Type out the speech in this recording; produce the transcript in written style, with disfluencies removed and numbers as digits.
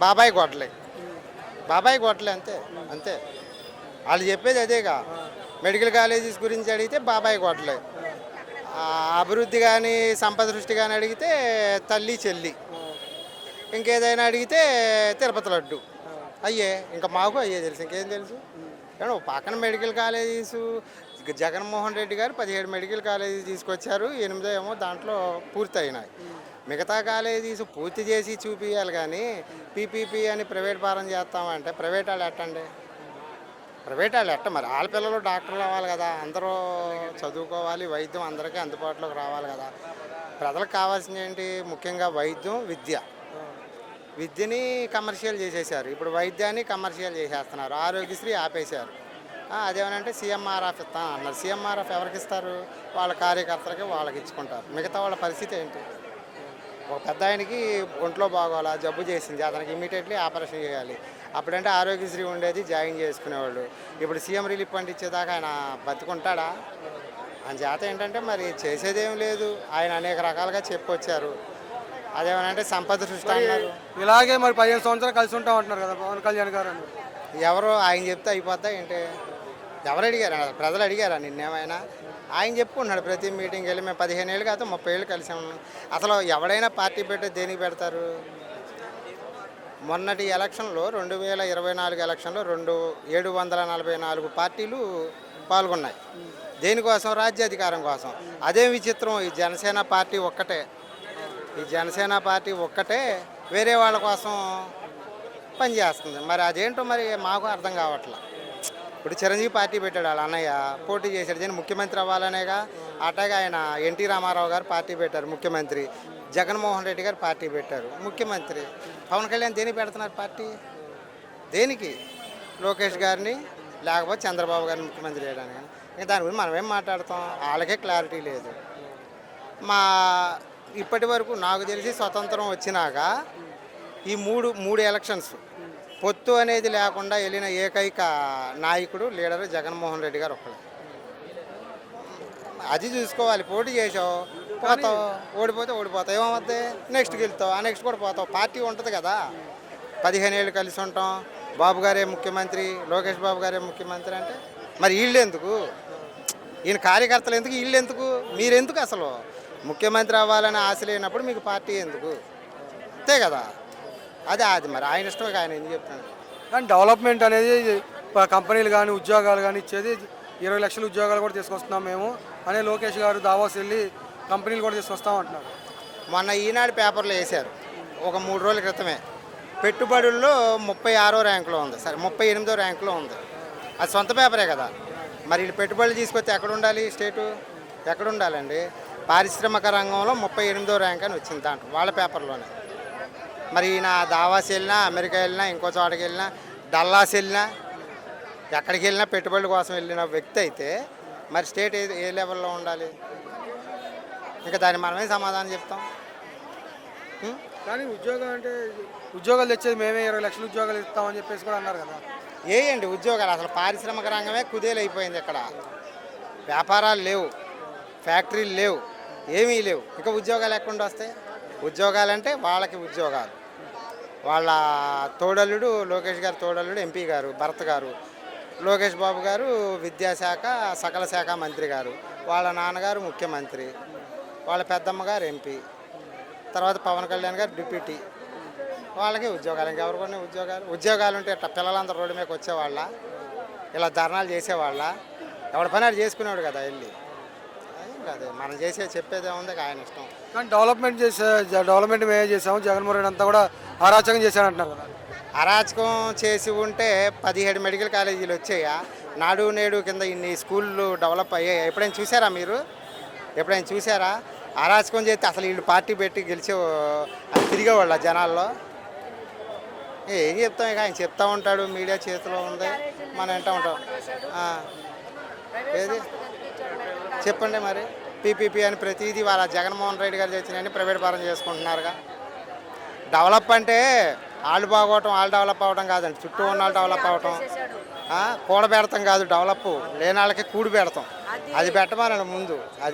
బాబాయ్ గొడ్డలే, బాబాయ్ గొడ్డలే అంతే అంతే. వాళ్ళు చెప్పేది అదేగా. మెడికల్ కాలేజెస్ గురించి అడిగితే బాబాయ్ గొడ్డలే, అభివృద్ధి కానీ సంపద సృష్టి కానీ అడిగితే తల్లి చెల్లి, ఇంకేదైనా అడిగితే తిరుపతి లడ్డు. అయ్యే ఇంకా మాకు అయ్యే తెలుసు, ఇంకేం తెలుసు. కానీ పక్కన మెడికల్ కాలేజీస్ జగన్మోహన్ రెడ్డి గారు 17 మెడికల్ కాలేజీస్ తీసుకొచ్చారు, 8 ఏమో దాంట్లో పూర్తి అయినాయి. మిగతా కాలేజీస్ పూర్తి చేసి చూపించాలి కానీ పీపీపీ అని ప్రైవేట్ పాలన చేస్తామంటే ప్రైవేట్ వాళ్ళు ఎట్టండి, ప్రైవేట్ వాళ్ళు ఎట్ట మరి. వాళ్ళ పిల్లలు డాక్టర్లు అవ్వాలి కదా, అందరూ చదువుకోవాలి, వైద్యం అందరికీ అందుబాటులోకి రావాలి కదా. ప్రజలకు కావాల్సింది ఏంటి? ముఖ్యంగా వైద్యం, విద్య. విద్యని కమర్షియల్ చేసేసారు, ఇప్పుడు వైద్యాన్ని కమర్షియల్ చేసేస్తున్నారు. ఆరోగ్యశ్రీ ఆపేశారు. అదేమనంటే సీఎంఆర్ఎఫ్ ఇస్తాను అన్నారు. సీఎంఆర్ఎఫ్ ఎవరికి ఇస్తారు? వాళ్ళ కార్యకర్తలకి వాళ్ళకి ఇచ్చుకుంటారు. మిగతా వాళ్ళ పరిస్థితి ఏంటి? ఒక పెద్ద ఆయనకి ఒంట్లో బాగోవాలా, జబ్బు చేసింది, అతనికి ఇమీడియట్లీ ఆపరేషన్ చేయాలి. అప్పుడంటే ఆరోగ్యశ్రీ ఉండేది, జాయిన్ చేసుకునేవాళ్ళు. ఇప్పుడు సీఎం రిలీఫ్ ఫండ్ ఇచ్చేదాకా ఆయన బతుకుంటాడా? ఆయన చేత ఏంటంటే మరి చేసేదేం లేదు. ఆయన అనేక రకాలుగా చెప్పొచ్చారు. అదేమనంటే సంపద సృష్టి అన్నారు. ఇలాగే మరి 15 సంవత్సరాలు కలిసి ఉంటాం అంటున్నారు కదా పవన్ కళ్యాణ్ గారు అని. ఎవరో ఆయన చెప్తే అయిపోద్దా ఏంటి? ఎవరు అడిగారు? ప్రజలు అడిగారా నిన్నేమైనా? ఆయన చెప్పుకున్నాడు ప్రతి మీటింగ్కి వెళ్ళి, మేము 15 ఏళ్ళు కాదు 30 ఏళ్ళు కలిసి ఉన్నాం. అసలు ఎవడైనా పార్టీ పెట్టే దేనికి పెడతారు? మొన్నటి ఎలక్షన్లో 2024 ఎలక్షన్లో 744 పార్టీలు పాల్గొన్నాయి. దేనికోసం? రాజ్యాధికారం కోసం. అదే విచిత్రం, ఈ జనసేన పార్టీ ఒక్కటే, ఈ జనసేన పార్టీ ఒక్కటే వేరే వాళ్ళ కోసం పనిచేస్తుంది. మరి అదేంటో మరి మాకు అర్థం కావట్లా. ఇప్పుడు చిరంజీవి పార్టీ పెట్టాడు, వాళ్ళ అన్నయ్య పోటీ చేశాడు, నేను ముఖ్యమంత్రి అవ్వాలనేగా. అట్లాగే ఆయన ఎన్టీ రామారావు గారు పార్టీ పెట్టారు, ముఖ్యమంత్రి. జగన్మోహన్ రెడ్డి గారు పార్టీ పెట్టారు, ముఖ్యమంత్రి. పవన్ కళ్యాణ్ దేనికి పెడుతున్నారు పార్టీ? దేనికి? లోకేష్ గారిని లేకపోతే చంద్రబాబు గారిని ముఖ్యమంత్రి చేయడానికి. ఇంకా దాని గురించి మనం ఏం మాట్లాడతాం? వాళ్ళకే క్లారిటీ లేదు. ఇప్పటి వరకు నాకు తెలిసి స్వతంత్రం వచ్చినాక ఈ మూడు ఎలక్షన్స్ పొత్తు అనేది లేకుండా వెళ్ళిన ఏకైక నాయకుడు, లీడరు జగన్మోహన్ రెడ్డి గారు ఒక్కడే. అది చూసుకోవాలి. పోటీ చేసావు, పోతావు, ఓడిపోతే ఓడిపోతావు, ఏమవుద్ది? నెక్స్ట్ గెలుతావు, ఆ నెక్స్ట్ కూడా పోతావు. పార్టీ ఉంటుంది కదా. 15 ఏళ్ళు కలిసి ఉంటాం, బాబు గారే ముఖ్యమంత్రి, లోకేష్ బాబు గారే ముఖ్యమంత్రి అంటే మరి వీళ్ళు ఎందుకు? ఈయన కార్యకర్తలు ఎందుకు? వీళ్ళు ఎందుకు? మీరెందుకు? అసలు ముఖ్యమంత్రి అవ్వాలని ఆశ లేనప్పుడు మీకు పార్టీ ఎందుకు? అంతే కదా. అది మరి ఆయన ఇష్టమే, ఆయన ఎందుకు చెప్తాను. కానీ డెవలప్మెంట్ అనేది కంపెనీలు కానీ ఉద్యోగాలు కానీ ఇచ్చేది 20 లక్షల ఉద్యోగాలు కూడా తీసుకొస్తున్నాం మేము అనే లోకేష్ గారు దావాస్ వెళ్ళి కంపెనీలు కూడా తీసుకొస్తాం అంటున్నారు. మొన్న ఈనాడు పేపర్లో వేశారు ఒక 3 రోజుల క్రితమే. పెట్టుబడుల్లో 36వ ర్యాంకులో ఉంది, సరే 38వ ర్యాంకులో ఉంది. అది సొంత పేపరే కదా. మరి వీళ్ళు పెట్టుబడులు తీసుకొస్తే ఎక్కడ ఉండాలి? స్టేటు ఎక్కడ ఉండాలండి? పారిశ్రామిక రంగంలో 38వ ర్యాంక్ అని వచ్చింది దాంట్లో, వాళ్ళ పేపర్లోనే. మరి నా దావాస్ వెళ్ళినా, అమెరికా వెళ్ళినా, ఇంకో చోటకి వెళ్ళినా, డల్లాస్ వెళ్ళినా, ఎక్కడికి వెళ్ళినా పెట్టుబడుల కోసం వెళ్ళిన వ్యక్తి అయితే మరి స్టేట్ ఏ లెవెల్లో ఉండాలి? ఇంకా దాన్ని మనమే సమాధానం చెప్తాం. కానీ ఉద్యోగం అంటే ఉద్యోగాలు తెచ్చేది మేమే 20 లక్షల ఉద్యోగాలు ఇస్తామని చెప్పేసి కూడా అన్నారు కదా. ఏంటి ఉద్యోగాలు? అసలు పారిశ్రామిక రంగమే కుదేలైపోయింది. ఇక్కడ వ్యాపారాలు లేవు, ఫ్యాక్టరీలు లేవు, ఏమీ లేవు. ఇంకా ఉద్యోగాలు ఎక్కడ వస్తాయి? ఉద్యోగాలంటే వాళ్ళకి ఉద్యోగాలు. వాళ్ళ తోడల్లుడు, లోకేష్ గారు తోడల్లుడు ఎంపీ గారు, భరత్ గారు, లోకేష్ బాబు గారు విద్యాశాఖ సకల శాఖ మంత్రి గారు, వాళ్ళ నాన్నగారు ముఖ్యమంత్రి, వాళ్ళ పెద్దమ్మ గారు ఎంపీ, తర్వాత పవన్ కళ్యాణ్ గారు డిప్యూటీ. వాళ్ళకి ఉద్యోగాలు. ఇంకెవరు కొన్ని ఉద్యోగాలు ఉంటే పిల్లలందరూ రోడ్డు మీదకి వచ్చేవాళ్ళ, ఇలా ధర్నాలు చేసేవాళ్ళ? ఎవరి పని అది చేసుకునేవాడు కదా వెళ్ళి. అదే మనం చెప్పేదే ఉంది, ఆయన ఇష్టం. కానీ డెవలప్మెంట్ మేమే చేసాము, జగన్మోహన్ రెడ్డి అంతా కూడా అరాచకం చేశానంటున్నారు కదా. అరాచకం చేసి ఉంటే 17 మెడికల్ కాలేజీలు వచ్చాయా? నాడు నేడు కింద ఇన్ని స్కూళ్ళు డెవలప్ అయ్యాయి. ఎప్పుడైనా చూసారా మీరు? ఎప్పుడైనా చూసారా? అరాచకం చేస్తే అసలు వీళ్ళు పార్టీ పెట్టి గెలిచే తిరిగేవాళ్ళ జనాల్లో. ఏం చెప్తాం? ఇక ఆయన చెప్తా ఉంటాడు, మీడియా చేతిలో ఉంది, మనం వింటూ ఉంటాం. ఏది చెప్పండి మరి? పీపీపీ అని ప్రతిదీ వాళ్ళ జగన్మోహన్ రెడ్డి గారు తెచ్చినవన్నీ ప్రైవేట్ పరం చేసుకుంటున్నారుగా. డెవలప్ అంటే వాళ్ళు బాగోవటం, వాళ్ళు డెవలప్ అవ్వడం కాదండి, చుట్టూ ఉన్న వాళ్ళు డెవలప్ అవ్వటం. కూడ పెడతాం కాదు డెవలప్, లేని వాళ్ళకి కూడి పెడతాం. అది పెట్టమనండి ముందు. అది